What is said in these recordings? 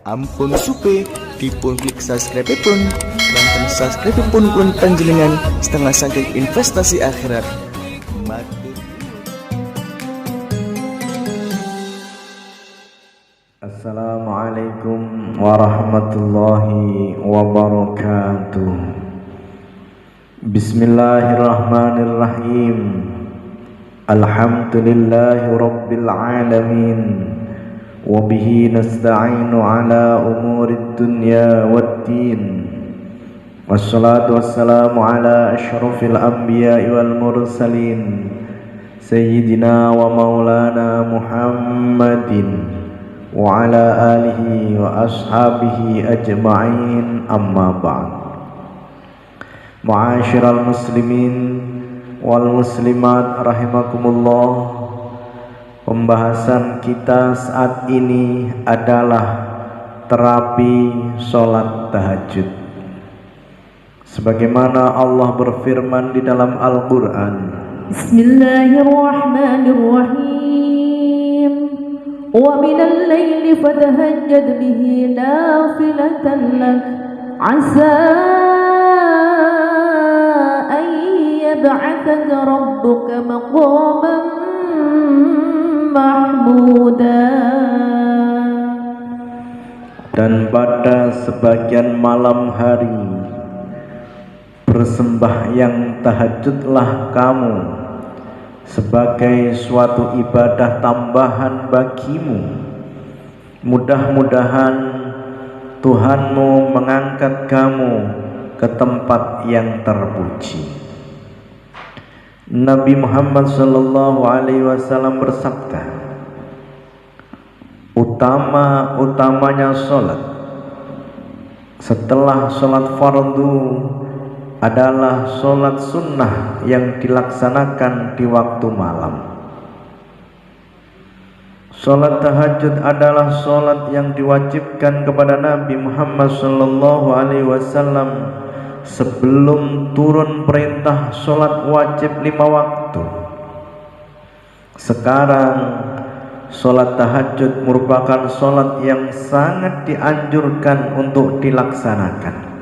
Ampun supe dipun klik subscribe pun dan subscribe pun kulon panjenengan setengah saking investasi akhirat. Assalamualaikum warahmatullahi wabarakatuh. Bismillahirrahmanirrahim. Alhamdulillahi rabbil alamin. Wabihi nasta'inu ala umurid dunya waddin. Wassalatu wassalamu ala ashrafil anbiya'i wal mursalin Sayyidina wa maulana Muhammadin wa ala alihi wa ashabihi ajma'in, amma ba'd. Ma'asyiral muslimin wal muslimat rahimakumullah. Pembahasan kita saat ini adalah terapi sholat tahajud. Sebagaimana Allah berfirman di dalam Al-Quran, Bismillahirrahmanirrahim. Wa minal laili fatahajjad bihi nafilatan lak asa an yab'athaka rabbuka maqaman mahmuda. dan pada sebagian malam hari bersembahyang tahajudlah kamu sebagai suatu ibadah tambahan bagimu. Mudah-mudahan Tuhanmu mengangkat kamu ke tempat yang terpuji. Nabi Muhammad sallallahu alaihi wasallam bersabda, utama-utamanya sholat setelah sholat fardu adalah sholat sunnah yang dilaksanakan di waktu malam. Sholat tahajud adalah sholat yang diwajibkan kepada Nabi Muhammad sallallahu alaihi wasallam sebelum turun perintah sholat wajib 5 waktu. Sekarang sholat tahajud merupakan sholat yang sangat dianjurkan untuk dilaksanakan.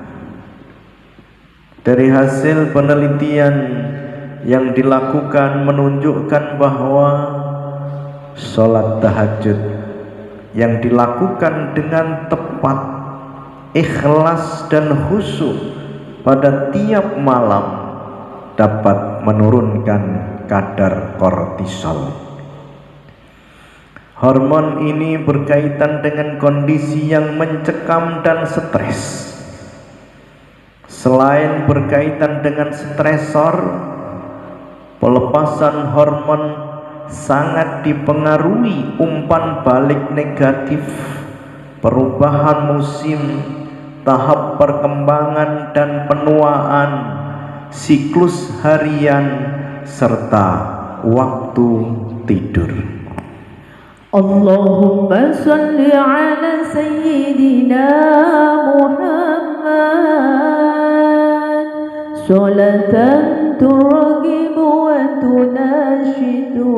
Dari hasil penelitian yang dilakukan menunjukkan bahwa sholat tahajud yang dilakukan dengan tepat, ikhlas dan khusyuk pada tiap malam dapat menurunkan kadar kortisol. Hormon ini berkaitan dengan kondisi yang mencekam dan stres. Selain berkaitan dengan stresor, pelepasan hormon sangat dipengaruhi umpan balik negatif, perubahan musim, tahap perkembangan dan penuaan, siklus harian, serta waktu tidur. Allahumma salli ala sayyidina Muhammad salatan turghibu wa tunashidu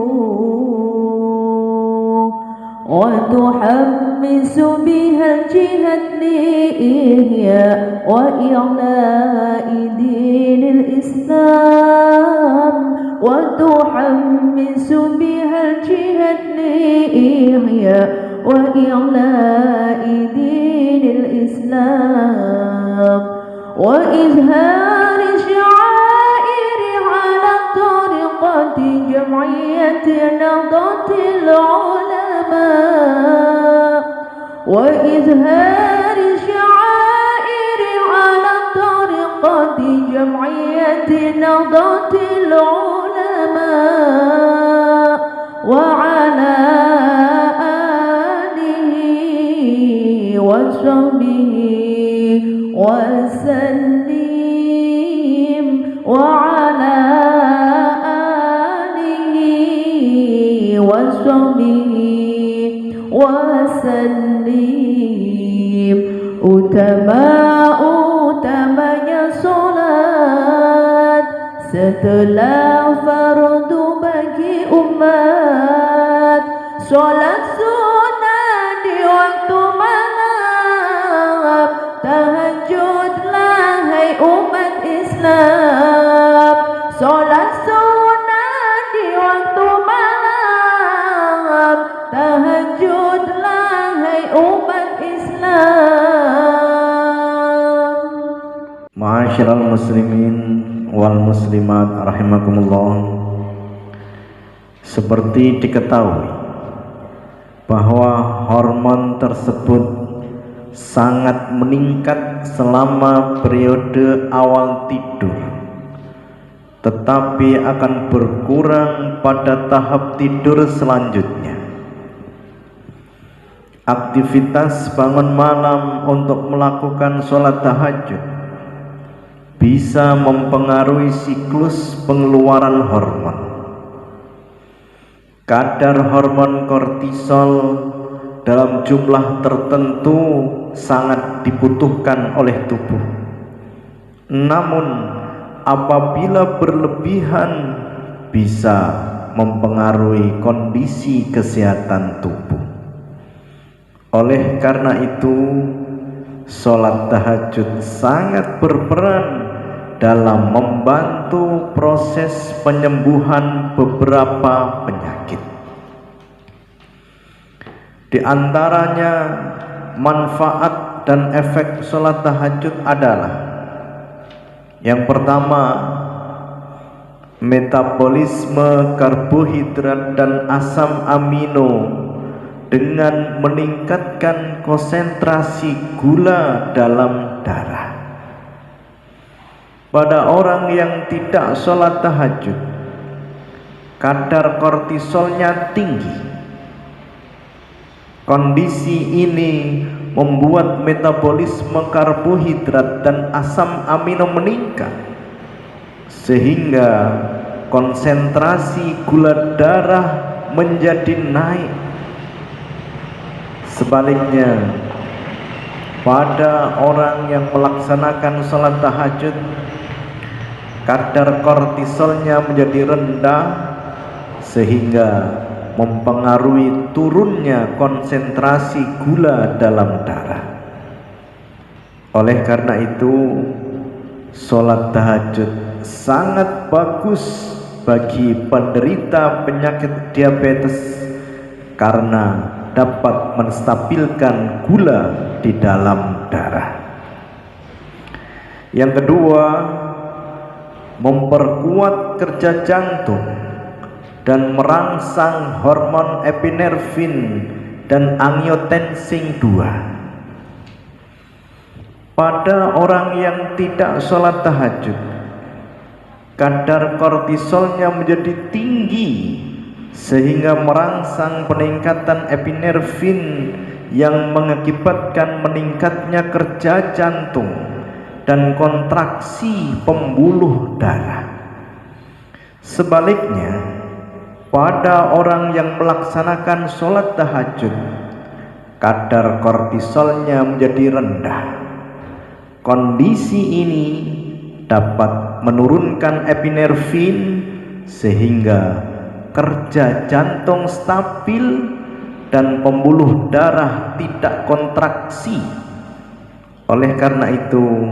wa tuhammisu biha jihad li'ihya wa i'la'i dinil Islam wa tuhammisu biha jihad li'ihya wa i'la'i dinil Islam wa izhari sya'airi ala tariqati jam'iyyati nadatil ulama wa izhari sya'airi ala tariqati jam'iyyati nadatil ulama wa ala alihi wa sahbihi wa sallim wa ala alihi wa sahbihi wa sallim. Utamanya solat setelah fardu bagi umat, solat sunnah di waktu malam Islam. Solat sunnah di waktu malam, tahajudlah hai umat Islam. Ma'asyiral muslimin wal muslimat rahimakumullah. Seperti diketahui bahwa hormon tersebut sangat meningkat selama periode awal tidur, tetapi akan berkurang pada tahap tidur selanjutnya. Aktivitas bangun malam untuk melakukan sholat tahajud bisa mempengaruhi siklus pengeluaran hormon. Kadar hormon kortisol dalam jumlah tertentu sangat dibutuhkan oleh tubuh. Namun apabila berlebihan bisa mempengaruhi kondisi kesehatan tubuh. Oleh karena itu, sholat tahajud sangat berperan dalam membantu proses penyembuhan beberapa penyakit. Di antaranya manfaat dan efek sholat tahajud adalah: yang pertama, metabolisme karbohidrat dan asam amino dengan meningkatkan konsentrasi gula dalam darah. Pada orang yang tidak sholat tahajud, kadar kortisolnya tinggi. Kondisi ini membuat metabolisme karbohidrat dan asam amino meningkat, sehingga konsentrasi gula darah menjadi naik. Sebaliknya, pada orang yang melaksanakan sholat tahajud, kadar kortisolnya menjadi rendah, sehingga mempengaruhi turunnya konsentrasi gula dalam darah. Oleh karena itu, sholat tahajud sangat bagus bagi penderita penyakit diabetes karena dapat menstabilkan gula di dalam darah. Yang kedua, memperkuat kerja jantung dan merangsang hormon epinefrin dan angiotensin II. Pada orang yang tidak sholat tahajud, kadar kortisolnya menjadi tinggi sehingga merangsang peningkatan epinefrin yang mengakibatkan meningkatnya kerja jantung dan kontraksi pembuluh darah. Sebaliknya, pada orang yang melaksanakan sholat tahajud, kadar kortisolnya menjadi rendah. Kondisi ini dapat menurunkan epinefrin sehingga kerja jantung stabil dan pembuluh darah tidak kontraksi. Oleh karena itu,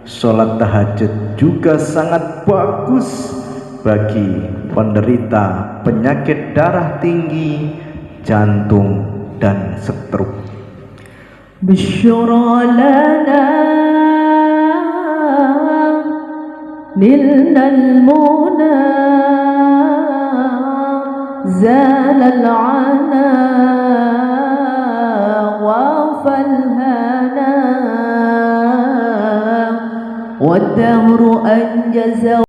sholat tahajud juga sangat bagus bagi penderita penyakit darah tinggi, jantung, dan stroke. Bisyura lana nilnal muna zalal ana wa falhana والدهر أنجز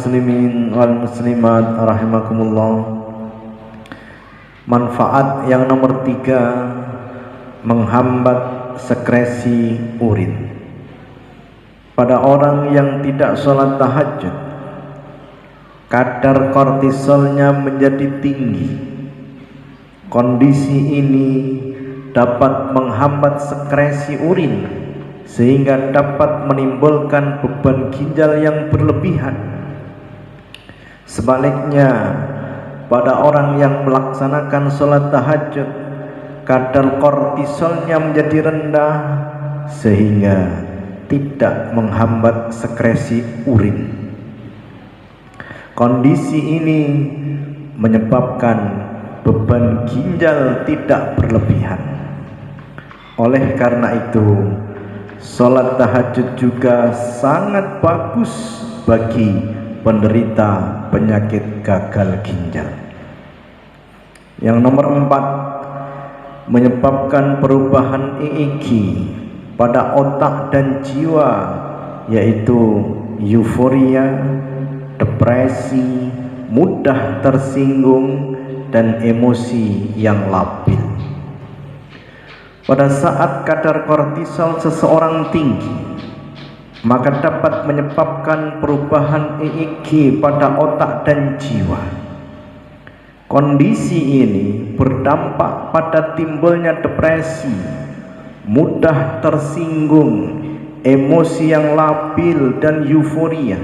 muslimin wal muslimat rahimakumullah. Manfaat yang nomor 3, menghambat sekresi urin. Pada orang yang tidak sholat tahajud, kadar kortisolnya menjadi tinggi. Kondisi ini dapat menghambat sekresi urin sehingga dapat menimbulkan beban ginjal yang berlebihan. Sebaliknya, pada orang yang melaksanakan sholat tahajud, kadar kortisolnya menjadi rendah sehingga tidak menghambat sekresi urin. Kondisi ini menyebabkan beban ginjal tidak berlebihan. Oleh karena itu, sholat tahajud juga sangat bagus bagi penderita penyakit gagal ginjal. Yang nomor 4, menyebabkan perubahan EEG pada otak dan jiwa, yaitu euforia, depresi, mudah tersinggung, dan emosi yang labil. Pada saat kadar kortisol seseorang tinggi, maka dapat menyebabkan perubahan EEG pada otak dan jiwa. Kondisi ini berdampak pada timbulnya depresi, mudah tersinggung, emosi yang labil, dan euforia.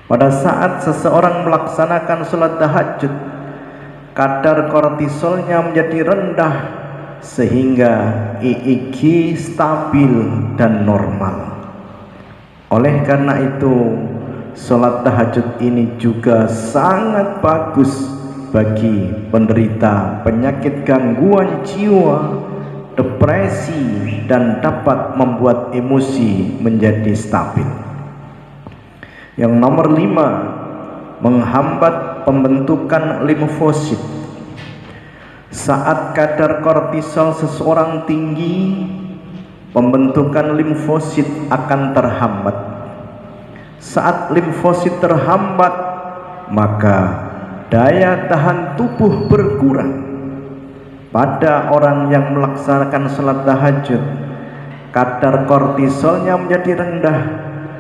Pada saat seseorang melaksanakan sholat tahajud, kadar kortisolnya menjadi rendah sehingga EEG stabil dan normal. Oleh karena itu, sholat tahajud ini juga sangat bagus bagi penderita penyakit gangguan jiwa, depresi, dan dapat membuat emosi menjadi stabil. Yang nomor 5, menghambat pembentukan limfosit. Saat kadar kortisol seseorang tinggi, pembentukan limfosit akan terhambat. Saat limfosit terhambat, maka daya tahan tubuh berkurang. Pada orang yang melaksanakan sholat tahajud, kadar kortisolnya menjadi rendah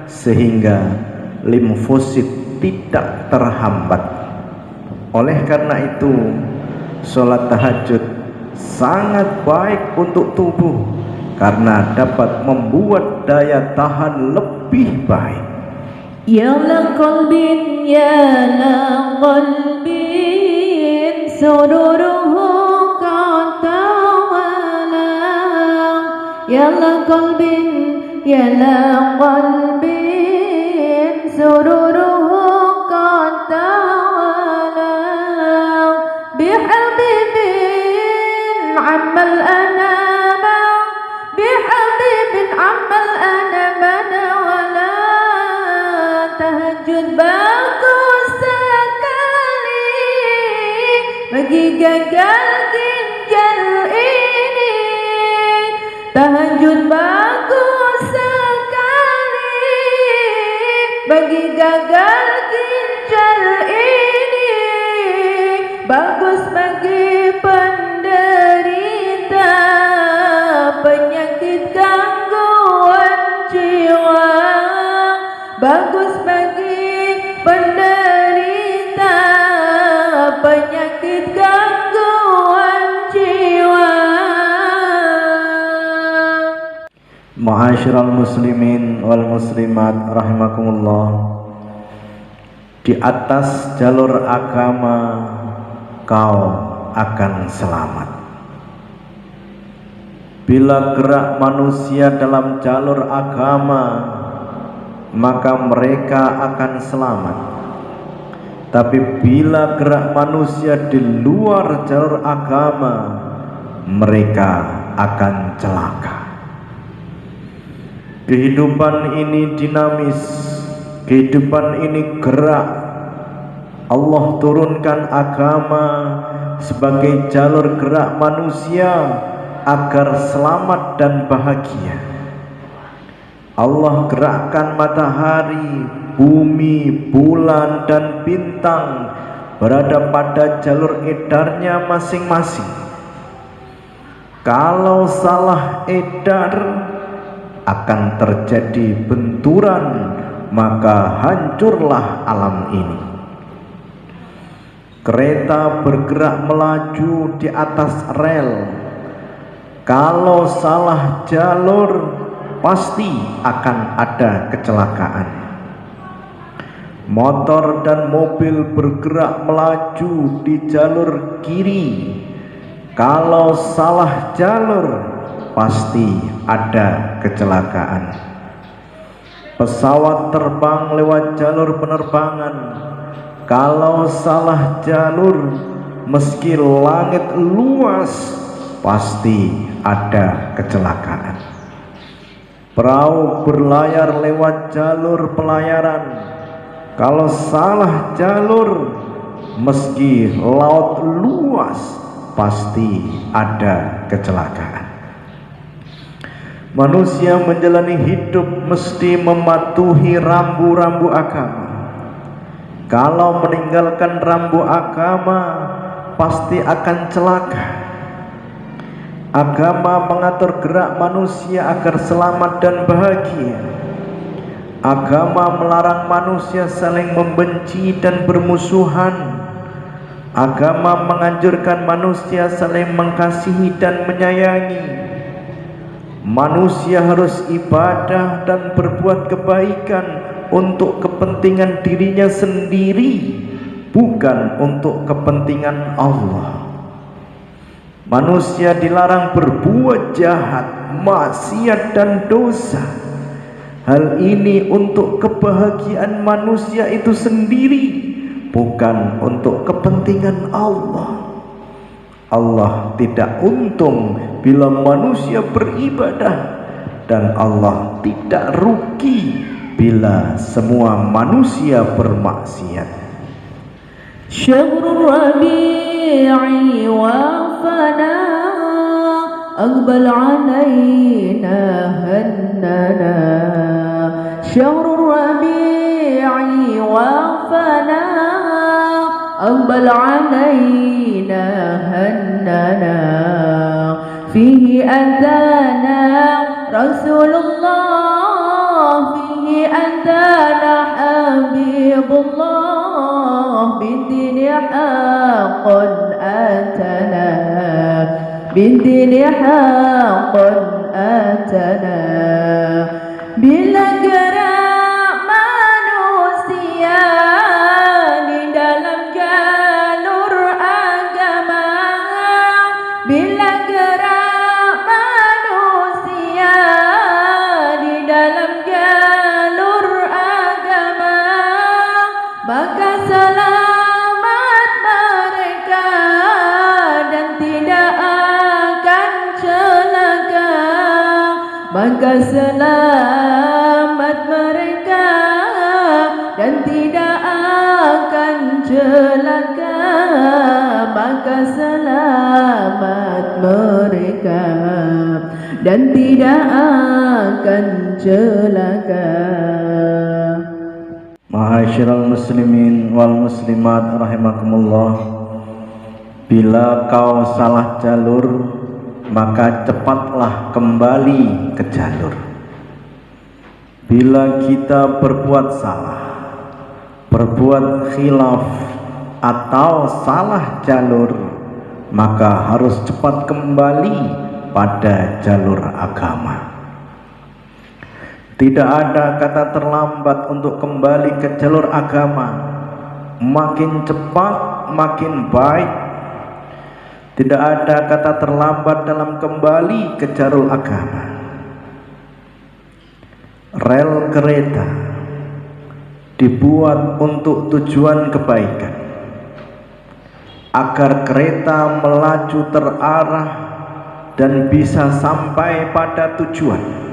sehingga limfosit tidak terhambat. Oleh karena itu, sholat tahajud sangat baik untuk tubuh karena dapat membuat daya tahan lebih baik. Ya la qalbin, ya la qalbin, sururuhu katawala. Ya la qalbin, ya la qalbin, sururuhu katawala. Bihabibin amal anama, bihabibin amal anama wala. Tahajud bagus sekali bagi gagal ginjal ini. Tahajud bagus sekali bagi gagal ginjal ini. Bagus bagi penderita penyakit gangguan jiwa. Bagus bagi penderita penyakit gangguan jiwa. Ma'asyiral muslimin wal muslimat rahimakumullah. Di atas jalur agama kau akan selamat. Bila gerak manusia dalam jalur agama, maka mereka akan selamat. Tapi bila gerak manusia di luar jalur agama, mereka akan celaka. Kehidupan ini dinamis, kehidupan ini gerak. Allah turunkan agama sebagai jalur gerak manusia agar selamat dan bahagia. Allah gerakkan matahari, bumi, bulan, dan bintang berada pada jalur edarnya masing-masing. Kalau salah edar akan terjadi benturan, maka hancurlah alam ini. Kereta bergerak melaju di atas rel. Kalau salah jalur, pasti akan ada kecelakaan. Motor dan mobil bergerak melaju di jalur kiri. Kalau salah jalur, pasti ada kecelakaan. Pesawat terbang lewat jalur penerbangan. Kalau salah jalur, meski langit luas, pasti ada kecelakaan. Perahu berlayar lewat jalur pelayaran. Kalau salah jalur, meski laut luas, pasti ada kecelakaan. Manusia menjalani hidup mesti mematuhi rambu-rambu agama. Kalau meninggalkan rambu agama, pasti akan celaka. Agama mengatur gerak manusia agar selamat dan bahagia. Agama melarang manusia saling membenci dan bermusuhan. Agama menganjurkan manusia saling mengasihi dan menyayangi. Manusia harus ibadah dan berbuat kebaikan untuk kepentingan dirinya sendiri, bukan untuk kepentingan Allah. Manusia dilarang berbuat jahat, maksiat, dan dosa. Hal ini untuk kebahagiaan manusia itu sendiri, bukan untuk kepentingan Allah. Allah tidak untung bila manusia beribadah, dan Allah tidak rugi bila semua manusia bermaksiat. Syahrul Rabi'i wafana aqbal alaina hannana. Syahrul Rabi'i wafana aqbal alaina hannana. Fihi atana Rasulullah, fihi atana Habibullah, bidini haqqan atana, bidini haqqan atana. Bila gerak manusia di dalam jalur agama, bila gerak manusia di dalam jalur agama, maka selamat mereka dan tidak akan celaka. Maka selamat mereka dan tidak akan celaka. Maka selamat mereka dan tidak akan celaka. Ma'asyiral muslimin wal muslimat rahimakumullah. Bila kau salah jalur, maka cepatlah kembali ke jalur. Bila kita berbuat salah, berbuat khilaf atau salah jalur, maka harus cepat kembali pada jalur agama. Tidak ada kata terlambat untuk kembali ke jalur agama. Makin cepat, makin baik. Tidak ada kata terlambat dalam kembali ke jalur agama. Rel kereta dibuat untuk tujuan kebaikan, agar kereta melaju terarah dan bisa sampai pada tujuan.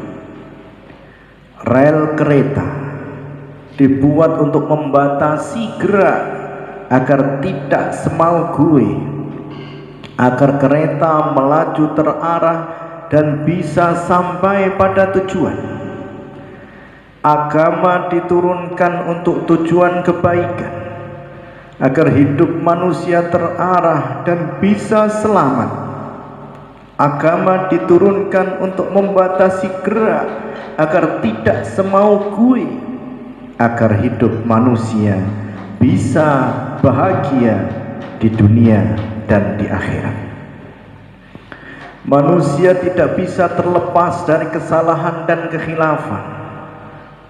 Rel kereta dibuat untuk membatasi gerak agar tidak semau gue, agar kereta melaju terarah dan bisa sampai pada tujuan. Agama diturunkan untuk tujuan kebaikan, agar hidup manusia terarah dan bisa selamat. Agama diturunkan untuk membatasi gerak agar tidak semau gue, agar hidup manusia bisa bahagia di dunia dan di akhirat. Manusia tidak bisa terlepas dari kesalahan dan kekhilafan.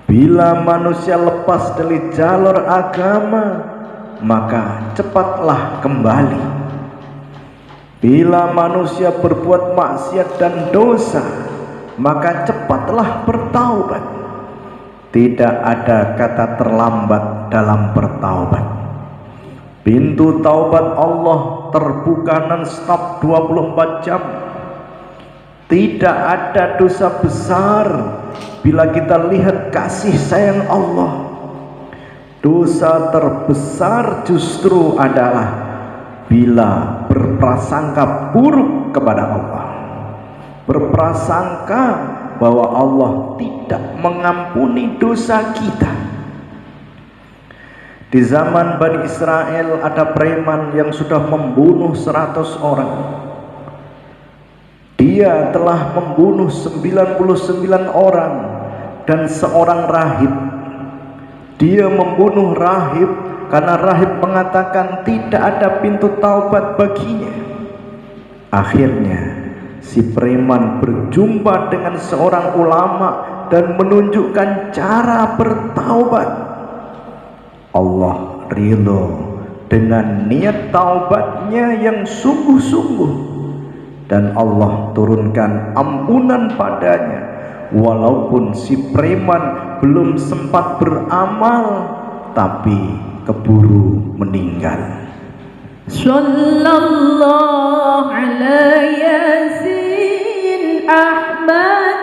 Bila manusia lepas dari jalur agama, maka cepatlah kembali. Bila manusia berbuat maksiat dan dosa, maka cepatlah bertaubat. Tidak ada kata terlambat dalam bertaubat. Pintu taubat Allah terbuka non-stop 24 jam. Tidak ada dosa besar bila kita lihat kasih sayang Allah. Dosa terbesar justru adalah bila berprasangka buruk kepada Allah, berprasangka bahwa Allah tidak mengampuni dosa kita. Di zaman Bani Israel ada preman yang sudah membunuh 100 orang. Dia telah membunuh 99 orang dan seorang rahib. Dia membunuh rahib karena rahib mengatakan tidak ada pintu taubat baginya. Akhirnya si preman berjumpa dengan seorang ulama dan menunjukkan cara bertaubat. Allah ridho dengan niat taubatnya yang sungguh-sungguh, dan Allah turunkan ampunan padanya walaupun si preman belum sempat beramal tapi keburu meninggal. Sallallahu alaihi Yasin Ahmad,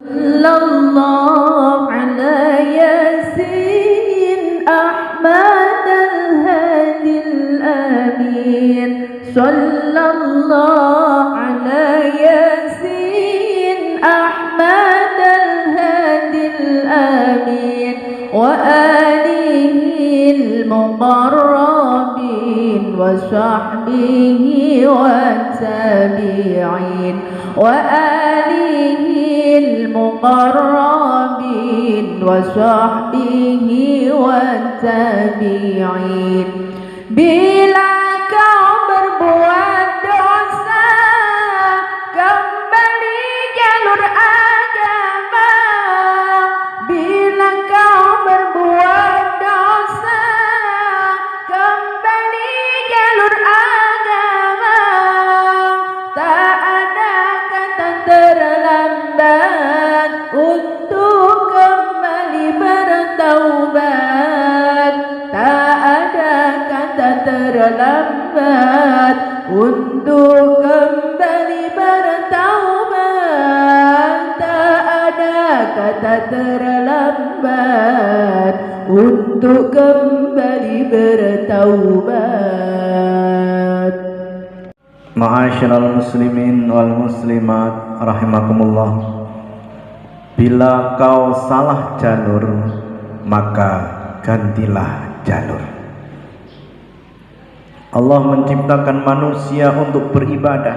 sallallahu alaihi Yasin Ahmad al-Hadi al-Amin, sallallahu alaihi Yasin Ahmad al-Hadi al-Amin wa alihi al-muqarrabin wa sahbihi wa tabi'in wa alihi al-muqarrabin wa sahbihi wa tabi'in. Bila kau berbuat dosa, kembali jalur agama. Bila kau berbuat dosa, kembali jalur agama. Tak ada kata terlambat untuk kembali bertaubat. Tak ada kata terlambat untuk kembali bertaubat. Tak ada kata terlambat untuk kembali bertaubat. Ma'asyiral muslimin wal muslimat rahimakumullah. Bila kau salah jalur, maka gantilah jalur. Allah menciptakan manusia untuk beribadah.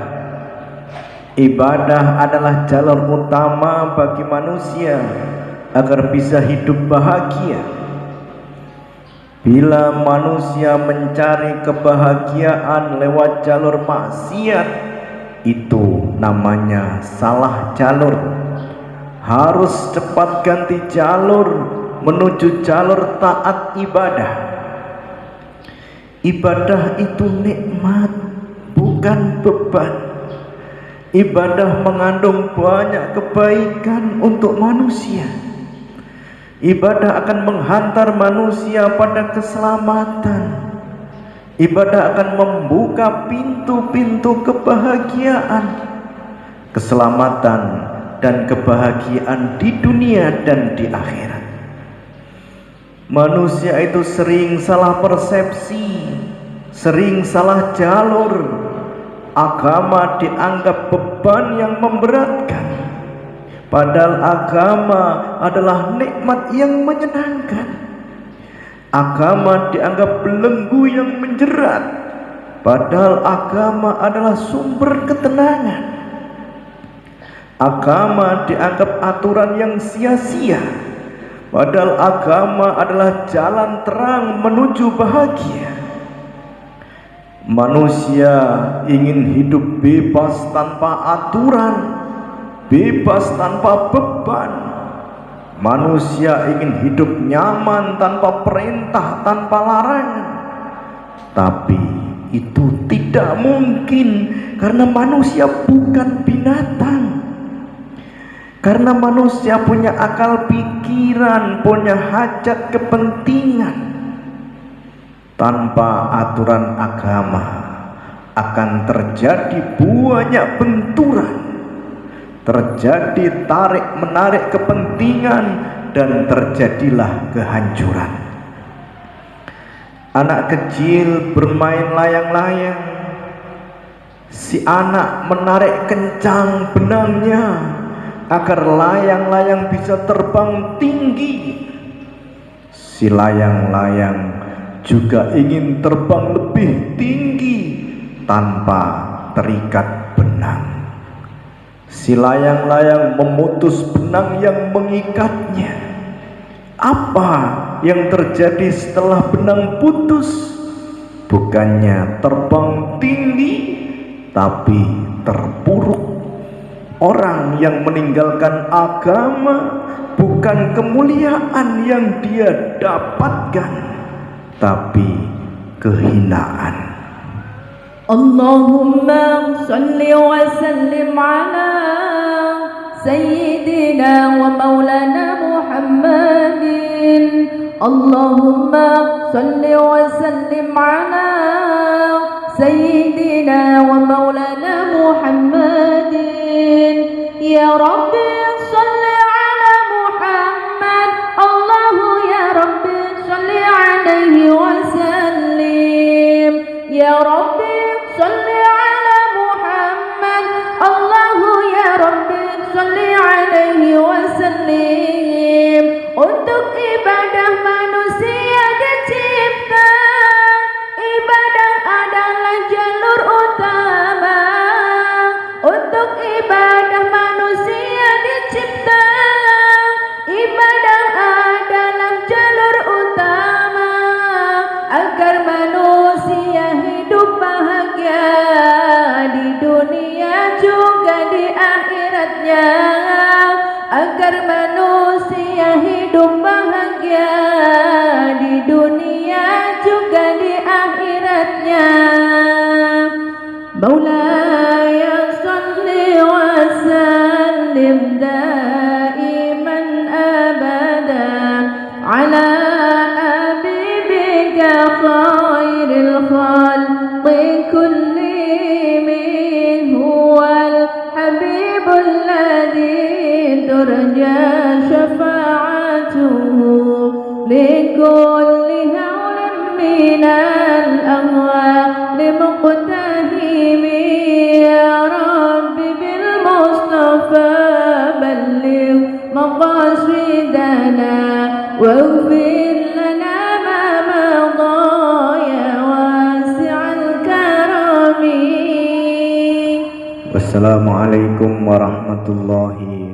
Ibadah adalah jalur utama bagi manusia agar bisa hidup bahagia. Bila manusia mencari kebahagiaan lewat jalur maksiat, itu namanya salah jalur. Harus cepat ganti jalur menuju jalur taat ibadah. Ibadah itu nikmat, bukan beban. Ibadah mengandung banyak kebaikan untuk manusia. Ibadah akan menghantar manusia pada keselamatan. Ibadah akan membuka pintu-pintu kebahagiaan, keselamatan dan kebahagiaan di dunia dan di akhirat. Manusia itu sering salah persepsi, sering salah jalur. Agama dianggap beban yang memberatkan. Padahal agama adalah nikmat yang menyenangkan. Agama dianggap belenggu yang menjerat, padahal agama adalah sumber ketenangan. Agama dianggap aturan yang sia-sia, padahal agama adalah jalan terang menuju bahagia. Manusia ingin hidup bebas tanpa aturan, bebas tanpa beban. Manusia ingin hidup nyaman tanpa perintah, tanpa larangan. Tapi itu tidak mungkin, karena manusia bukan binatang. Karena manusia punya akal pikiran, punya hajat kepentingan. Tanpa aturan agama akan terjadi banyak benturan, terjadi tarik-menarik kepentingan, dan terjadilah kehancuran. Anak kecil bermain layang-layang. Si anak menarik kencang benangnya agar layang-layang bisa terbang tinggi. Si layang-layang juga ingin terbang lebih tinggi tanpa terikat benang. Si layang-layang memutus benang yang mengikatnya. Apa yang terjadi setelah benang putus? Bukannya terbang tinggi, tapi terpuruk. Orang yang meninggalkan agama bukan kemuliaan yang dia dapatkan, tapi kehinaan. Allahumma salli wa sallim ala Sayyidina wa maulana Muhammadin. Allahumma salli wa sallim ala Sayyidina wa maulana Muhammadin. Ya Rabbi salli ala Muhammad. Allahu ya Rabbi salli alaihi wa sallim. Ya Rabbi salli ala Muhammad. Allahu ya Rabbi salli alaihi wa sallim. Untuk ibadah manusia dicipta, ibadah adalah jalur utama. Untuk ibadah manusia dicipta, ibadah adalah jalur utama, agar manusia hidup bahagia di dunia juga di akhiratnya. Agar manusia hidup bahagia di dunia juga di akhiratnya. Maulaya salli wa sallim daiman abada ala habibika khairil khalqi kullihim. Huwal habibul ladzi turja syafa'atuhu likulli hawlin minal ahwali muqtahimi. Ya Rabbi bil Mustafa balligh maqasidana waghfir lana ma madha ya wasi'al karami. Wassalamualaikum warahmatullahi